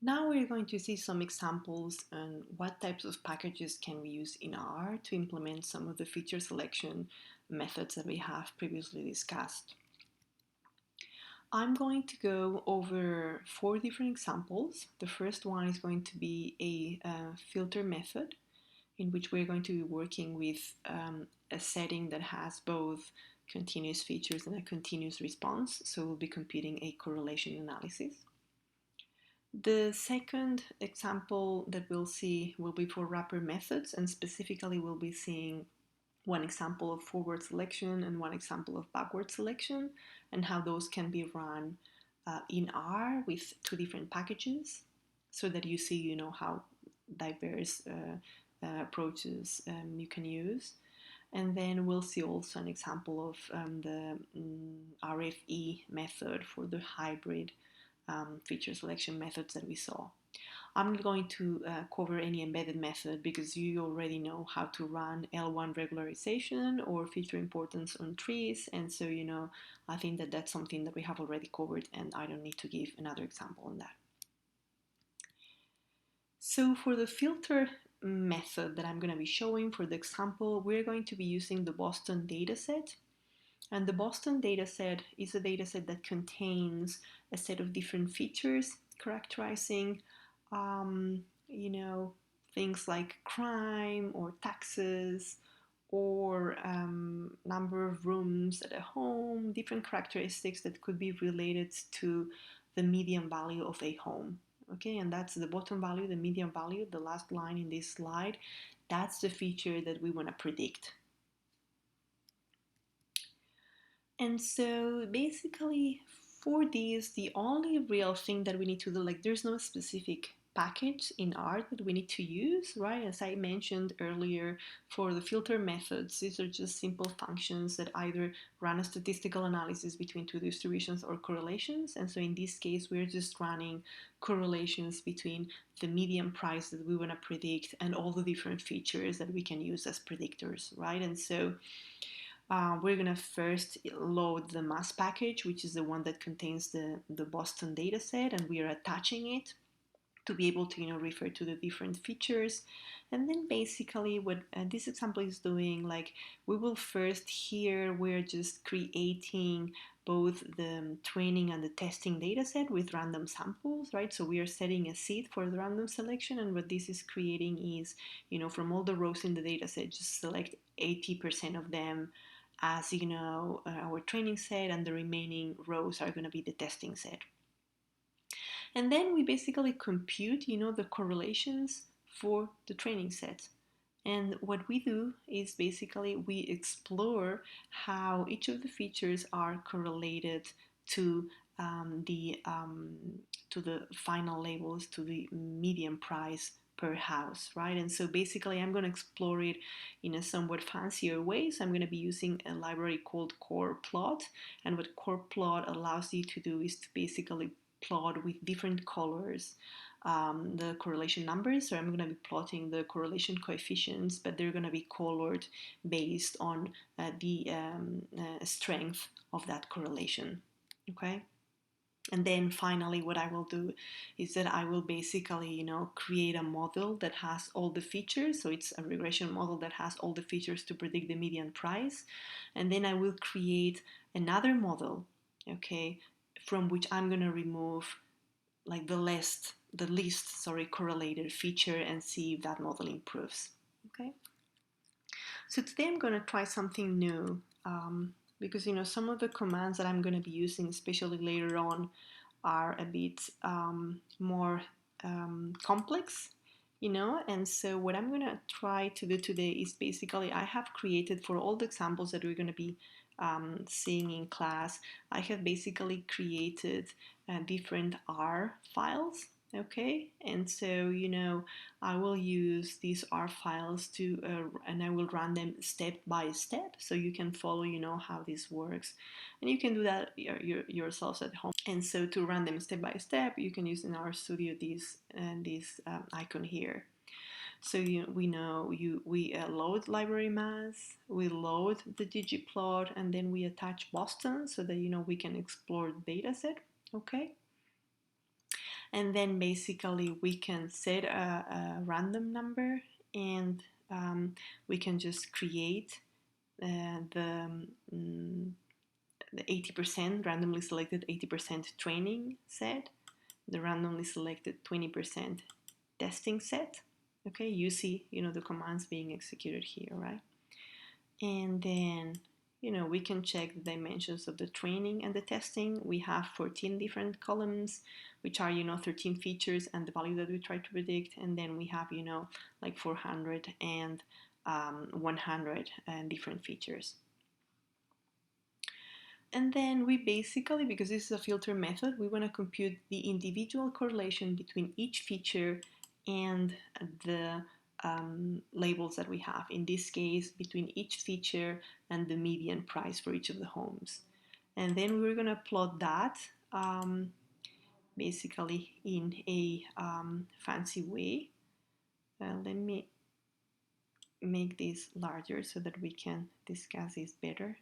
Now we're going to see some examples on what types of packages can we use in R to implement some of the feature selection methods that we have previously discussed. I'm going to go over 4 different examples. The first one is going to be a filter method in which we're going to be working with a setting that has both continuous features and a continuous response. So we'll be computing a correlation analysis. The second example that we'll see will be for wrapper methods, and specifically we'll be seeing one example of forward selection and one example of backward selection, and how those can be run in R with 2 different packages, so that you see, how diverse approaches you can use. And then we'll see also an example of the RFE method for the hybrid feature selection methods that we saw. I'm not going to cover any embedded method because you already know how to run L1 regularization or feature importance on trees, and so I think that that's something that we have already covered and I don't need to give another example on that. So for the filter method that I'm going to be showing for the example, we're going to be using the Boston dataset. And the Boston dataset is a dataset that contains a set of different features characterizing, things like crime or taxes or number of rooms at a home, different characteristics that could be related to the median value of a home. Okay, and that's the bottom value, the median value, the last line in this slide. That's the feature that we want to predict. And so basically for this, the only real thing that we need to do, like there's no specific package in R that we need to use, right? As I mentioned earlier, for the filter methods, these are just simple functions that either run a statistical analysis between 2 distributions or correlations. And so in this case, we're just running correlations between the median price that we want to predict and all the different features that we can use as predictors, right? And so we're going to first load the mass package, which is the one that contains the Boston dataset, and we are attaching it to be able to refer to the different features. And then basically what this example is doing, like we will first here, we're just creating both the training and the testing dataset with random samples, right? So we are setting a seed for the random selection, and what this is creating is, from all the rows in the dataset, just select 80% of them as our training set, and the remaining rows are going to be the testing set. And then we basically compute the correlations for the training set. And what we do is basically we explore how each of the features are correlated to the final labels, to the median price per house, right? And so basically I'm going to explore it in a somewhat fancier way. So I'm going to be using a library called core plot, and what core plot allows you to do is to basically plot with different colors the correlation numbers. So I'm going to be plotting the correlation coefficients, but they're going to be colored based on the strength of that correlation. Okay. And then finally, what I will do is that I will basically, create a model that has all the features. So it's a regression model that has all the features to predict the median price. And then I will create another model, okay, from which I'm going to remove like the least correlated feature and see if that model improves. Okay. So today I'm going to try something new because some of the commands that I'm going to be using, especially later on, are a bit more complex, and so what I'm going to try to do today is basically I have created, for all the examples that we're going to be seeing in class, I have basically created different R files. Okay, and so I will use these R files to and I will run them step by step, so you can follow how this works, and you can do that yourselves at home. And so to run them step by step, you can use in RStudio this icon here. So we load library mass, we load the ggplot, and then we attach Boston so that we can explore the data set. Okay. And then basically we can set a random number, and we can just create the 80% randomly selected 80% training set, the randomly selected 20% testing set. Okay, you see, the commands being executed here, right? And then, we can check the dimensions of the training and the testing. We have 14 different columns, which are, 13 features and the value that we try to predict. And then we have, like 400 and 100 different features. And then we basically, because this is a filter method, we want to compute the individual correlation between each feature and the labels that we have. In this case, between each feature and the median price for each of the homes. And then we're going to plot that basically in a fancy way. Let me make this larger so that we can discuss this better.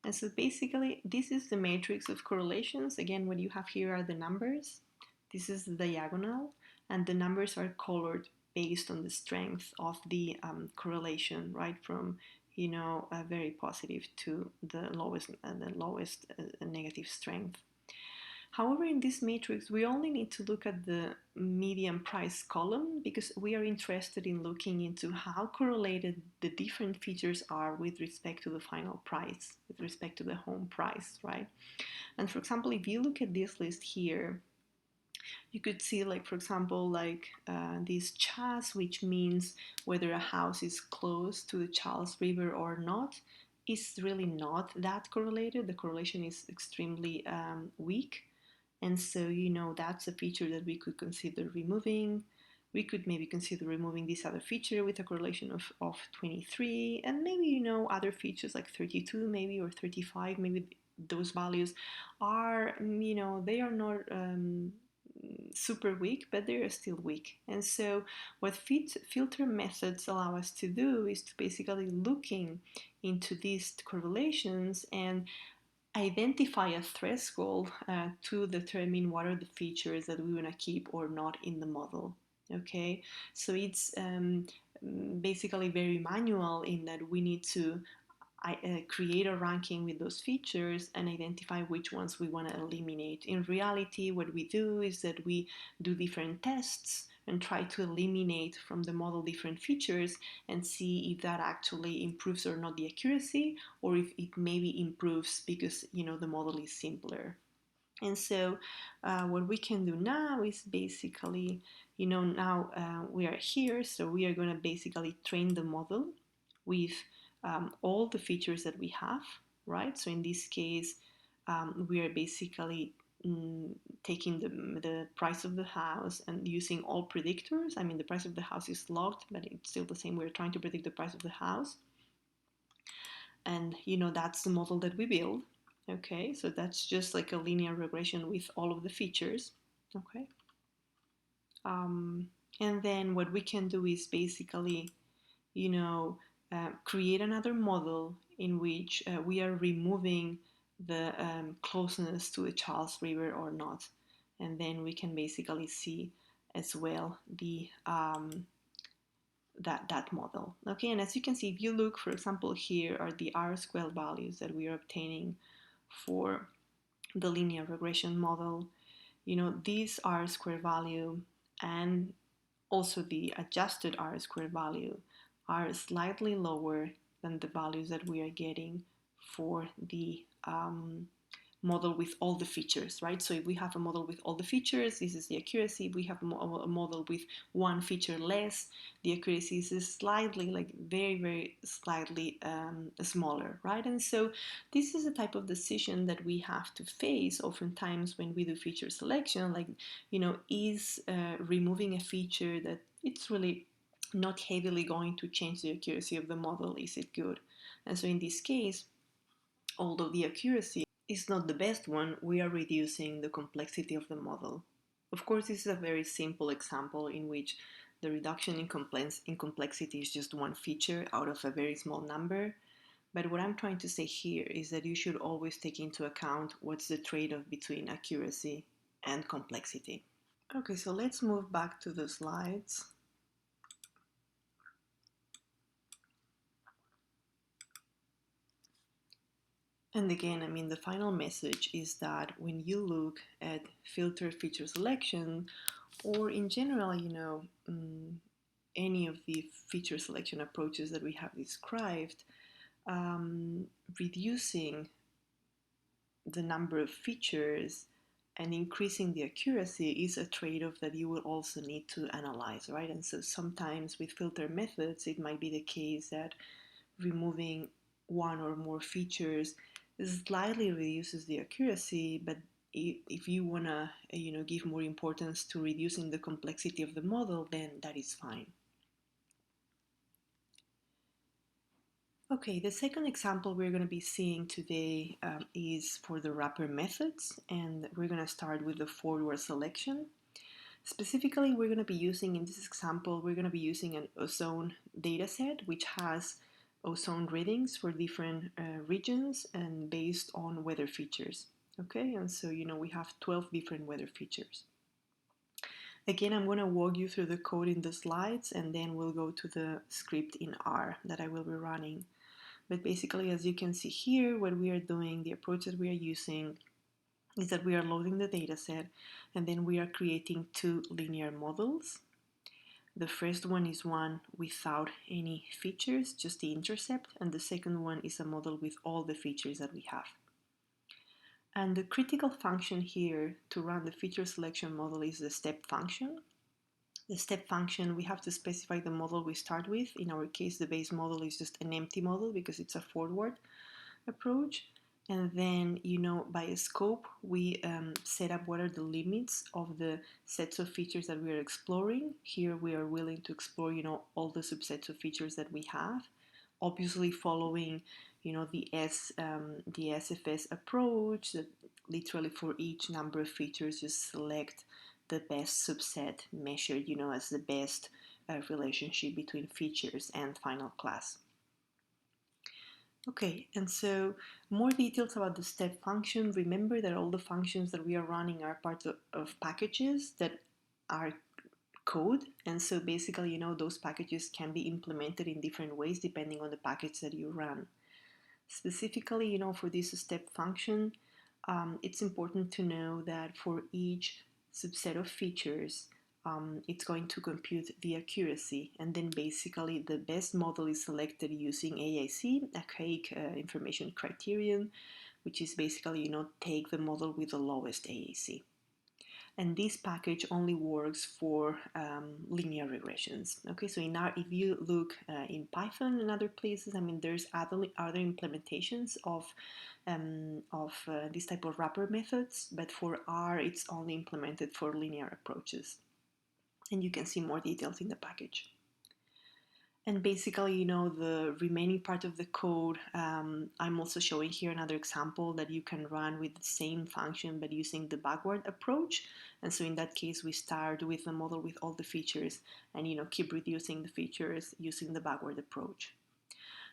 And so basically, this is the matrix of correlations. Again, what you have here are the numbers. This is the diagonal, and the numbers are colored based on the strength of the correlation, right? From very positive to the lowest negative strength. However, in this matrix, we only need to look at the median price column because we are interested in looking into how correlated the different features are with respect to the final price, with respect to the home price, right? And for example, if you look at this list here, you could see, like, for example, like this CHAS, which means whether a house is close to the Charles River or not, is really not that correlated. The correlation is extremely weak. And so, that's a feature that we could consider removing. We could maybe consider removing this other feature with a correlation of 23, and maybe, other features like 32 maybe, or 35, maybe those values are, they are not super weak, but they're still weak. And so what filter methods allow us to do is to basically looking into these correlations and identify a threshold to determine what are the features that we want to keep or not in the model. Okay, so it's basically very manual in that we need to create a ranking with those features and identify which ones we want to eliminate. In reality, what we do is that we do different tests and try to eliminate from the model different features and see if that actually improves or not the accuracy, or if it maybe improves because the model is simpler. And so what we can do now is basically, now we are here, so we are going to basically train the model with all the features that we have, right? So in this case, we are basically taking the price of the house and using all predictors. I mean, the price of the house is logged, but it's still the same. We're trying to predict the price of the house. And, that's the model that we build. Okay, so that's just like a linear regression with all of the features. Okay. And then what we can do is basically, create another model in which we are removing the closeness to the Charles River or not. And then we can basically see as well the that model. Okay, and as you can see, if you look, for example, here are the R-squared values that we are obtaining for the linear regression model. These R-squared value and also the adjusted R-squared value are slightly lower than the values that we are getting for the model with all the features, right? So if we have a model with all the features, this is the accuracy. If we have a model with one feature less, the accuracy is slightly, like very, very slightly smaller, right? And so this is a type of decision that we have to face oftentimes when we do feature selection, like, is removing a feature that it's really not heavily going to change the accuracy of the model, is it good? And so in this case, although the accuracy is not the best one, we are reducing the complexity of the model. Of course, this is a very simple example in which the reduction in complexity is just one feature out of a very small number. But what I'm trying to say here is that you should always take into account what's the trade-off between accuracy and complexity. Okay, so let's move back to the slides. And again, I mean, the final message is that when you look at filter feature selection, or in general, any of the feature selection approaches that we have described, reducing the number of features and increasing the accuracy is a trade-off that you will also need to analyze, right? And so sometimes with filter methods, it might be the case that removing one or more features slightly reduces the accuracy, but if you want to give more importance to reducing the complexity of the model, then that is fine. Okay, the second example we're going to be seeing today is for the wrapper methods, and we're going to start with the forward selection. Specifically, we're going to be using, in this example, we're going to be using an ozone dataset, which has ozone readings for different regions and based on weather features. Okay, and so, we have 12 different weather features. Again, I'm going to walk you through the code in the slides, and then we'll go to the script in R that I will be running. But basically, as you can see here, what we are doing, the approach that we are using is that we are loading the dataset and then we are creating two linear models. The first one is one without any features, just the intercept, and the second one is a model with all the features that we have. And the critical function here to run the feature selection model is the step function. The step function, we have to specify the model we start with. In our case, the base model is just an empty model because it's a forward approach. And then, by a scope, we set up what are the limits of the sets of features that we are exploring. Here, we are willing to explore, all the subsets of features that we have. Obviously, following, the SFS approach, that literally for each number of features, just select the best subset measured, as the best relationship between features and final class. Okay, and so more details about the step function. Remember that all the functions that we are running are part of packages that are code. And so basically, those packages can be implemented in different ways depending on the package that you run. Specifically, for this step function, it's important to know that for each subset of features, it's going to compute the accuracy, and then basically the best model is selected using AIC, archaic information criterion, which is basically, take the model with the lowest AIC. And this package only works for linear regressions. Okay, so if you look in Python and other places, there's other implementations of this type of wrapper methods, but for R, it's only implemented for linear approaches. And you can see more details in the package. And basically, the remaining part of the code, I'm also showing here another example that you can run with the same function but using the backward approach. And so in that case, we start with a model with all the features and, keep reducing the features using the backward approach.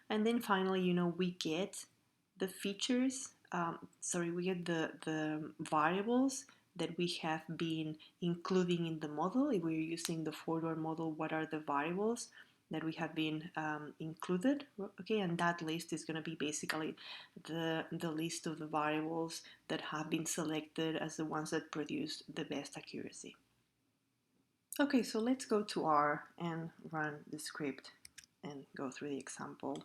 And then finally, we get the features, we get the variables that we have been including in the model. If we're using the forward model, what are the variables that we have been included? Okay, and that list is going to be basically the list of the variables that have been selected as the ones that produce the best accuracy. Okay, so let's go to R and run the script and go through the example.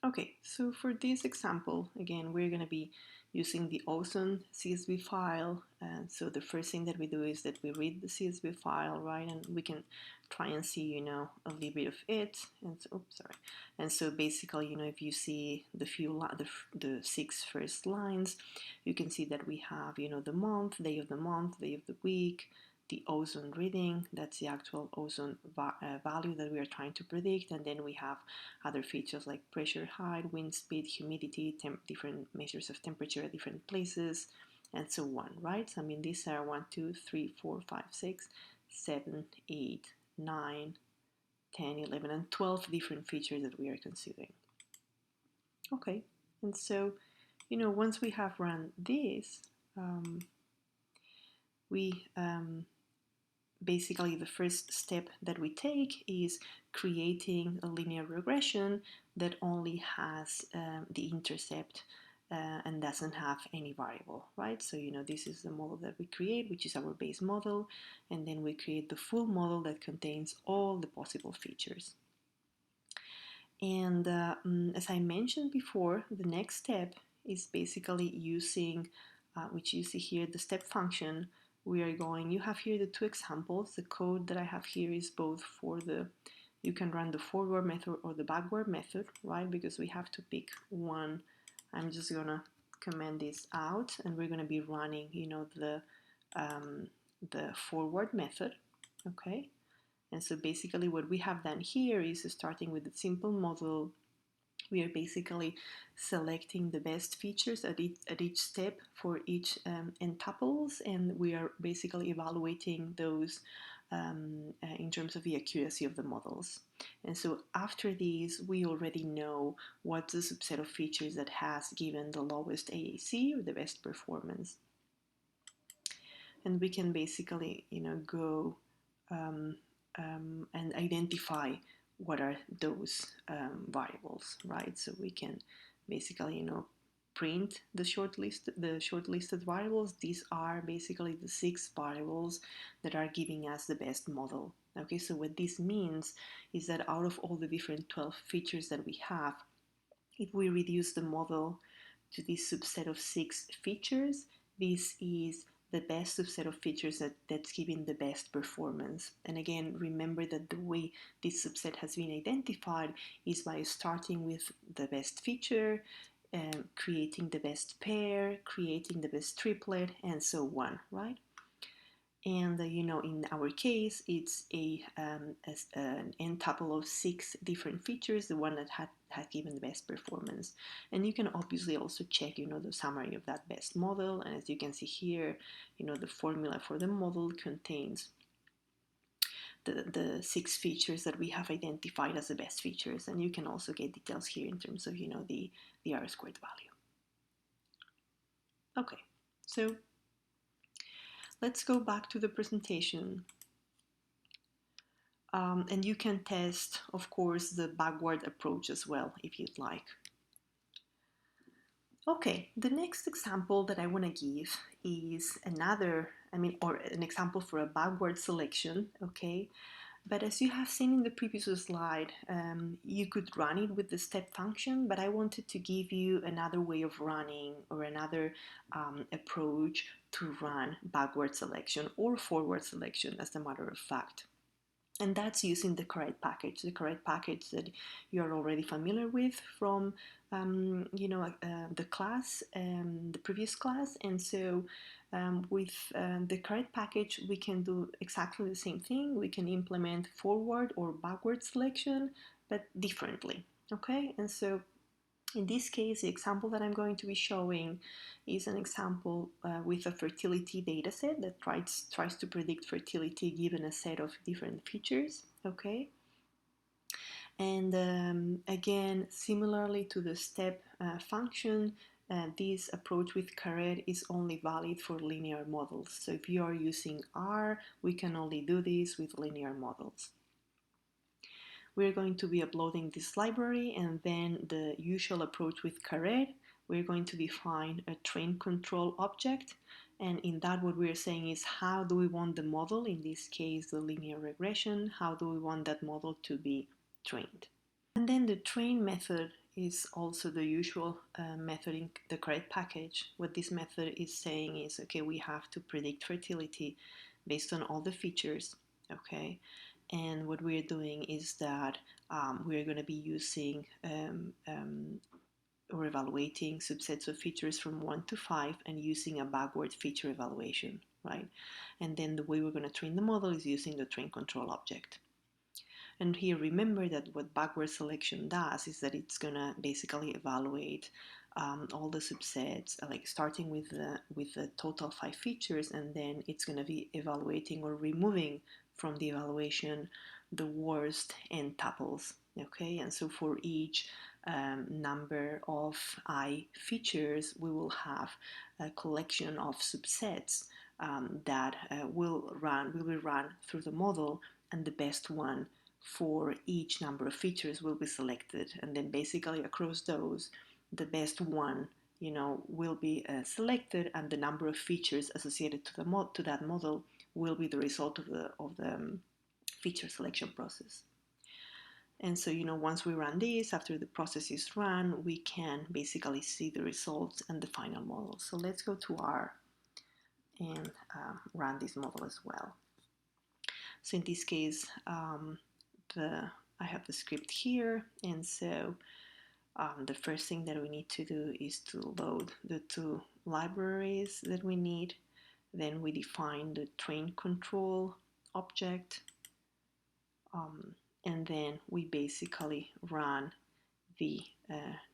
Okay, so for this example, again, we're going to be using the ozone CSV file. And so the first thing that we do is that we read the CSV file, right? And we can try and see, a little bit of it. And so, And so basically, if you see the 6 first lines, you can see that we have, the month, day of the week, the ozone reading, that's the actual ozone value that we are trying to predict, and then we have other features like pressure, height, wind speed, humidity, different measures of temperature at different places, and so on, right? So, these are 1, 2, 3, 4, 5, 6, 7, 8, 9, 10, 11, and 12 different features that we are considering. Okay, and so once we have run this, we basically the first step that we take is creating a linear regression that only has the intercept and doesn't have any variable, right? So, this is the model that we create, which is our base model, and then we create the full model that contains all the possible features. And as I mentioned before, the next step is basically using, which you see here, the step function. You have here the two examples. The code that I have here is both for you can run the forward method or the backward method, right? Because we have to pick one. I'm just gonna comment this out, and we're gonna be running, the forward method, okay? And so basically what we have done here is starting with the simple model. We are basically selecting the best features at each step for each n tuples, and we are basically evaluating those in terms of the accuracy of the models. And so after these, we already know what's the subset of features that has given the lowest AAC or the best performance. And we can basically, go and identify what are those variables, right? So we can basically, print the shortlisted variables. These are basically the 6 variables that are giving us the best model. Okay, so what this means is that out of all the different 12 features that we have, if we reduce the model to this subset of 6 features, this is the best subset of features that's giving the best performance. And again, remember that the way this subset has been identified is by starting with the best feature, creating the best pair, creating the best triplet, and so on, right? And in our case, it's an n tuple of 6 different features, the one that had given the best performance. And you can obviously also check, the summary of that best model. And as you can see here, the formula for the model contains the 6 features that we have identified as the best features. And you can also get details here in terms of, the R-squared value. Okay, so let's go back to the presentation. And you can test, of course, the backward approach as well, if you'd like. Okay, the next example that I want to give is an example for a backward selection, okay? But as you have seen in the previous slide, you could run it with the step function, but I wanted to give you another way of running or another approach to run backward selection or forward selection, as a matter of fact. And that's using the correct package that you're already familiar with from the class, the previous class. And so with the correct package, we can do exactly the same thing. We can implement forward or backward selection, but differently. Okay, and so in this case, the example that I'm going to be showing is an example with a fertility dataset that tries to predict fertility given a set of different features, okay? And again, similarly to the step function, this approach with caret is only valid for linear models. So if you are using R, we can only do this with linear models. We're going to be uploading this library, and then the usual approach with caret, we're going to define a train control object. And in that, what we're saying is, how do we want the model, in this case the linear regression, how do we want that model to be trained? And then the train method is also the usual method in the caret package. What this method is saying is, okay, we have to predict fertility based on all the features, okay? And what we're doing is that we're going to be using or evaluating subsets of features from 1 to 5 and using a backward feature evaluation, right? And then the way we're going to train the model is using the train control object. And here, remember that what backward selection does is that it's going to basically evaluate all the subsets, like starting with the total 5 features, and then it's going to be evaluating or removing from the evaluation the worst n tuples, Okay, and so for each number of I features, we will have a collection of subsets that will be run through the model, and the best one for each number of features will be selected, and then basically across those, the best one, will be selected, and the number of features associated to that model will be the result of the feature selection process. And so, once we run this, after the process is run, we can basically see the results and the final model. So let's go to R and run this model as well. So in this case, I have the script here, and so the first thing that we need to do is to load the two libraries that we need. Then we define the train control object, and then we basically run the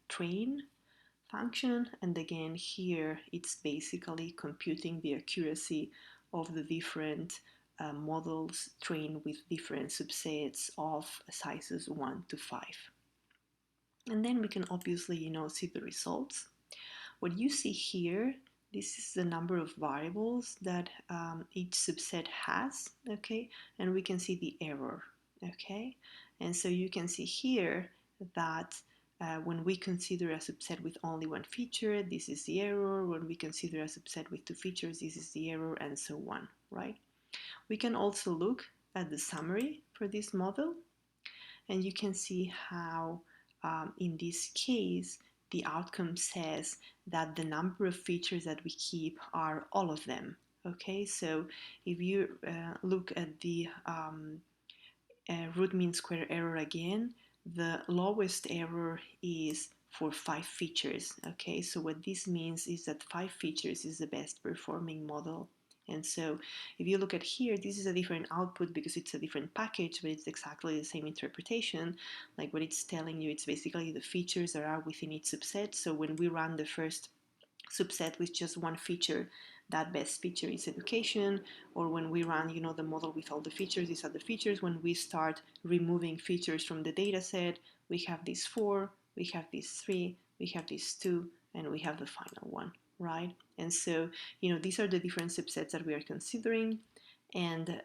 train function, and again here it's basically computing the accuracy of the different models trained with different subsets of sizes 1 to 5. And then we can obviously see the results. What you see here, this is the number of variables that each subset has, okay, and we can see the error, okay. And so you can see here that when we consider a subset with only one feature, this is the error. When we consider a subset with two features, this is the error, and so on, right? We can also look at the summary for this model, and you can see how in this case the outcome says that the number of features that we keep are all of them. Okay, so if you look at the root mean square error again, the lowest error is for 5 features. Okay, so what this means is that 5 features is the best performing model. And so if you look at here, this is a different output because it's a different package, but it's exactly the same interpretation. Like what it's telling you, it's basically the features that are within each subset. So when we run the first subset with just one feature, that best feature is education. Or when we run the model with all the features, these are the features. When we start removing features from the data set, we have these 4, we have these 3, we have these 2, and we have the final one, right? And so these are the different subsets that we are considering, and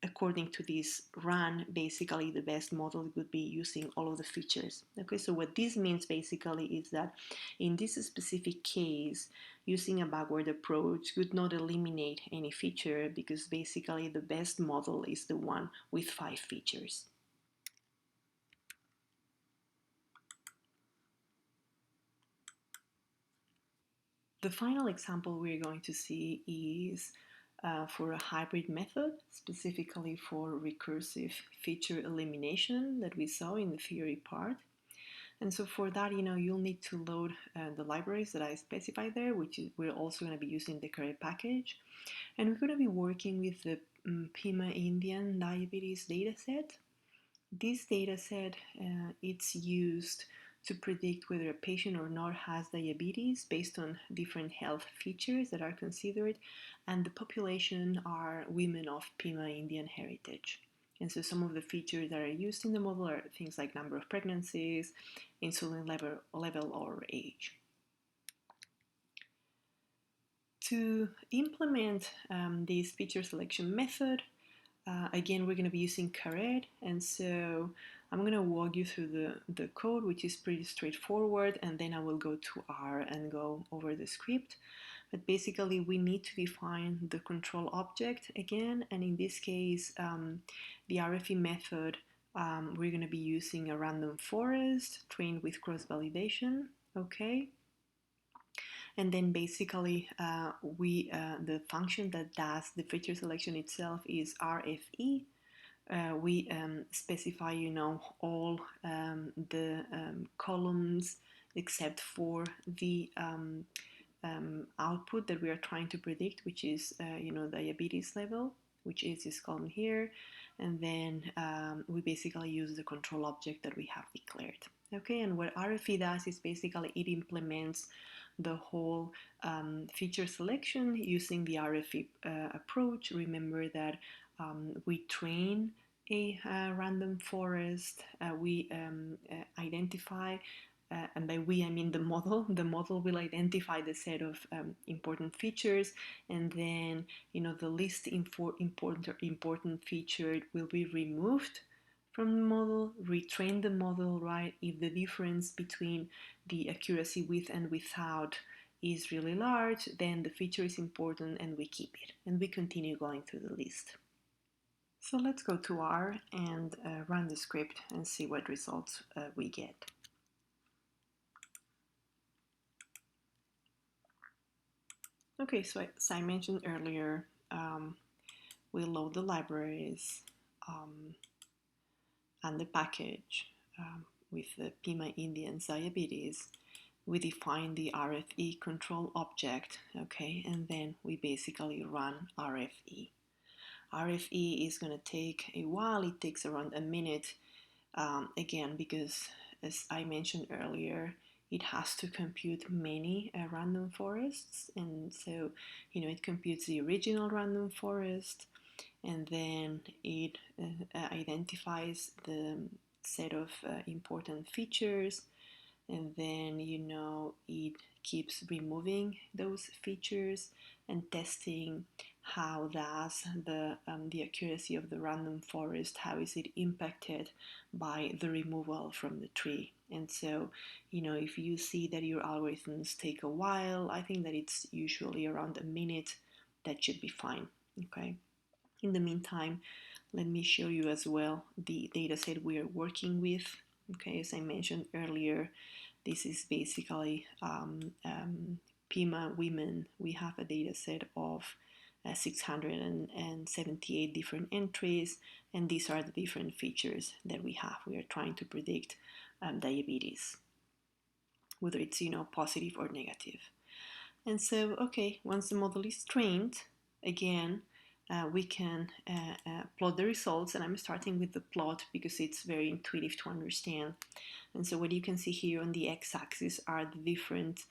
according to this run, basically the best model would be using all of the features. Okay, so what this means basically is that in this specific case, using a backward approach would not eliminate any feature, because basically the best model is the one with 5 features. The final example we're going to see is for a hybrid method, specifically for recursive feature elimination that we saw in the theory part. And so for that, you'll need to load the libraries that I specified there, which is, we're also going to be using the correct package. And we're going to be working with the PIMA Indian diabetes dataset. This dataset, it's used to predict whether a patient or not has diabetes based on different health features that are considered, and the population are women of PIMA Indian heritage. And so some of the features that are used in the model are things like number of pregnancies, insulin level or age. To implement this feature selection method, again, we're going to be using caret, and so I'm going to walk you through the code, which is pretty straightforward, and then I will go to R and go over the script. But basically, we need to define the control object again, and in this case, the RFE method, we're going to be using a random forest trained with cross-validation, okay? And then basically the function that does the feature selection itself is RFE. We specify all the columns except for the output that we are trying to predict, which is diabetes level, which is this column here, and then we basically use the control object that we have declared. Okay, and what RFE does is basically it implements the whole feature selection using the RFE approach. Remember that we train a random forest, we identify, and by we I mean the model. The model will identify the set of important features, and then the least important feature will be removed from the model. Retrain the model, right? If the difference between the accuracy with and without is really large, then the feature is important, and we keep it, and we continue going through the list. So let's go to R and run the script and see what results we get. Okay, so as I mentioned earlier, we load the libraries um, and the package with the Pima Indians diabetes. We define the RFE control object, okay, and then we basically run RFE. RFE is going to take a while. It takes around a minute. Again, because as I mentioned earlier, it has to compute many random forests, and so it computes the original random forest, and then it identifies the set of important features, and then it keeps removing those features and testing how does the accuracy of the random forest, how is it impacted by the removal from the tree. And so if you see that your algorithms take a while, I think that it's usually around a minute. That should be fine. Okay, in the meantime, let me show you as well the dataset we are working with. Okay, as I mentioned earlier, this is basically Pima women. We have a data set of 678 different entries, and these are the different features that we have. We are trying to predict diabetes, whether it's positive or negative. And so, okay, once the model is trained, again, we can plot the results, and I'm starting with the plot because it's very intuitive to understand. And so what you can see here on the x-axis are the different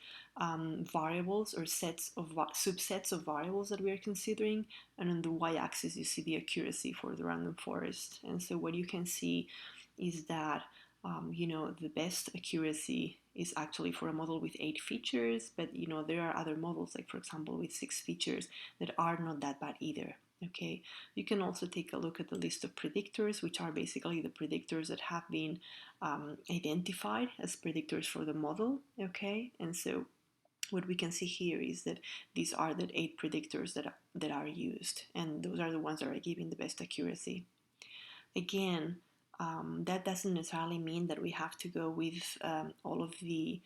variables or subsets of variables that we are considering, and on the y-axis you see the accuracy for the random forest. And so what you can see is that the best accuracy is actually for a model with 8 features, but there are other models, like for example with 6 features, that are not that bad either. Okay, you can also take a look at the list of predictors, which are basically the predictors that have been identified as predictors for the model. Okay, and so what we can see here is that these are the 8 predictors that are used, and those are the ones that are giving the best accuracy. Again, that doesn't necessarily mean that we have to go with all of the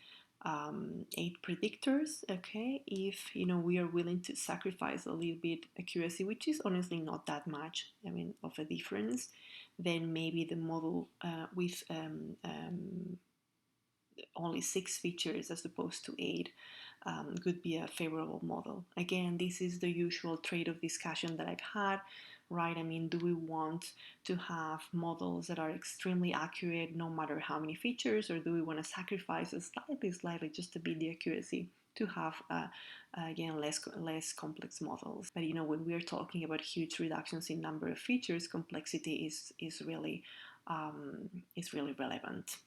8 predictors. Okay, if we are willing to sacrifice a little bit accuracy, which is honestly not that much, I mean, of a difference, then maybe the model with only 6 features as opposed to 8 could be a favorable model. Again, this is the usual trade-off discussion that I've had, right? I mean, do we want to have models that are extremely accurate no matter how many features, or do we want to sacrifice a slightly just to beat the accuracy to have again less complex models? But when we are talking about huge reductions in number of features, complexity is really relevant.